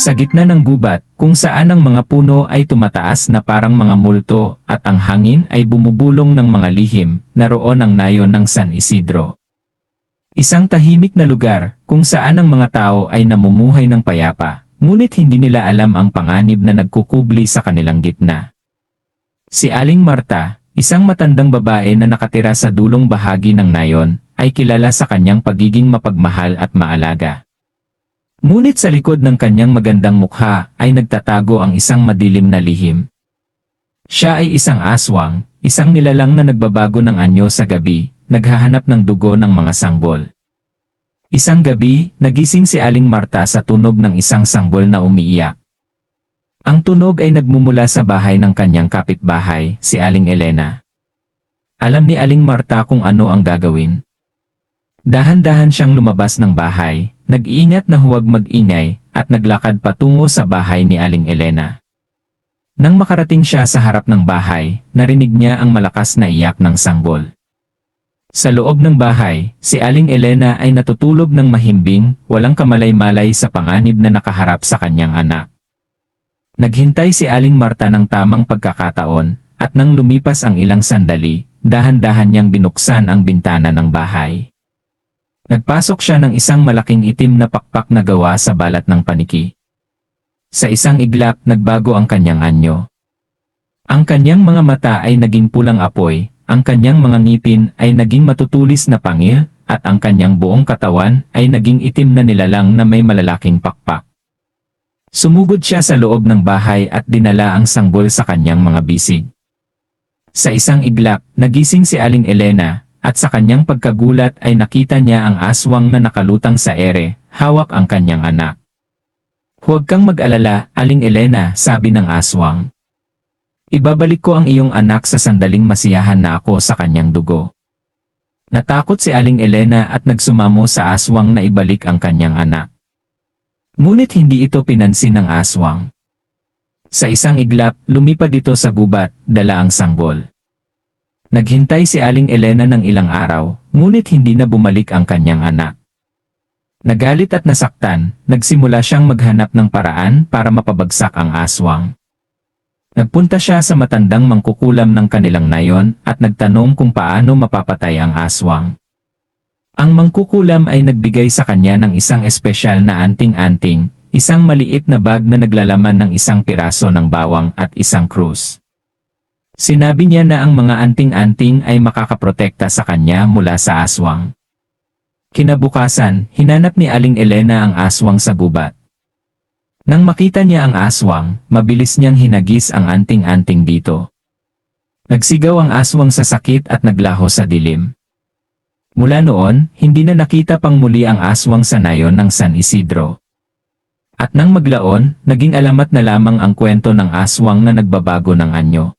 Sa gitna ng gubat, kung saan ang mga puno ay tumataas na parang mga multo at ang hangin ay bumubulong ng mga lihim, naroon ang nayon ng San Isidro. Isang tahimik na lugar, kung saan ang mga tao ay namumuhay ng payapa, ngunit hindi nila alam ang panganib na nagkukubli sa kanilang gitna. Si Aling Marta, isang matandang babae na nakatira sa dulong bahagi ng nayon, ay kilala sa kanyang pagiging mapagmahal at maalaga. Ngunit sa likod ng kanyang magandang mukha ay nagtatago ang isang madilim na lihim. Siya ay isang aswang, isang nilalang na nagbabago ng anyo sa gabi, naghahanap ng dugo ng mga sanggol. Isang gabi, nagising si Aling Marta sa tunog ng isang sanggol na umiiyak. Ang tunog ay nagmumula sa bahay ng kanyang kapitbahay, si Aling Elena. Alam ni Aling Marta kung ano ang gagawin. Dahan-dahan siyang lumabas ng bahay, nag-iingat na huwag mag-ingay, at naglakad patungo sa bahay ni Aling Elena. Nang makarating siya sa harap ng bahay, narinig niya ang malakas na iyak ng sanggol. Sa loob ng bahay, si Aling Elena ay natutulog ng mahimbing, walang kamalay-malay sa panganib na nakaharap sa kanyang anak. Naghintay si Aling Marta ng tamang pagkakataon, at nang lumipas ang ilang sandali, dahan-dahan niyang binuksan ang bintana ng bahay. Nagpasok siya ng isang malaking itim na pakpak na gawa sa balat ng paniki. Sa isang iglap, nagbago ang kanyang anyo. Ang kanyang mga mata ay naging pulang apoy, ang kanyang mga ngipin ay naging matutulis na pangil, at ang kanyang buong katawan ay naging itim na nilalang na may malalaking pakpak. Sumugod siya sa loob ng bahay at dinala ang sanggol sa kanyang mga bisig. Sa isang iglap, nagising si Aling Elena, at sa kanyang pagkagulat ay nakita niya ang aswang na nakalutang sa ere, hawak ang kanyang anak. "Huwag kang mag-alala, Aling Elena," sabi ng aswang. "Ibabalik ko ang iyong anak sa sandaling masiyahan na ako sa kanyang dugo." Natakot si Aling Elena at nagsumamo sa aswang na ibalik ang kanyang anak. Ngunit hindi ito pinansin ng aswang. Sa isang iglap, lumipad ito sa gubat, dala ang sanggol. Naghintay si Aling Elena ng ilang araw, ngunit hindi na bumalik ang kanyang anak. Nagalit at nasaktan, nagsimula siyang maghanap ng paraan para mapabagsak ang aswang. Nagpunta siya sa matandang mangkukulam ng kanilang nayon at nagtanong kung paano mapapatay ang aswang. Ang mangkukulam ay nagbigay sa kanya ng isang espesyal na anting-anting, isang maliit na bag na naglalaman ng isang piraso ng bawang at isang krus. Sinabi niya na ang mga anting-anting ay makakaprotekta sa kanya mula sa aswang. Kinabukasan, hinanap ni Aling Elena ang aswang sa gubat. Nang makita niya ang aswang, mabilis niyang hinagis ang anting-anting dito. Nagsigaw ang aswang sa sakit at naglaho sa dilim. Mula noon, hindi na nakita pang muli ang aswang sa nayon ng San Isidro. At nang maglaon, naging alamat na lamang ang kwento ng aswang na nagbabago ng anyo.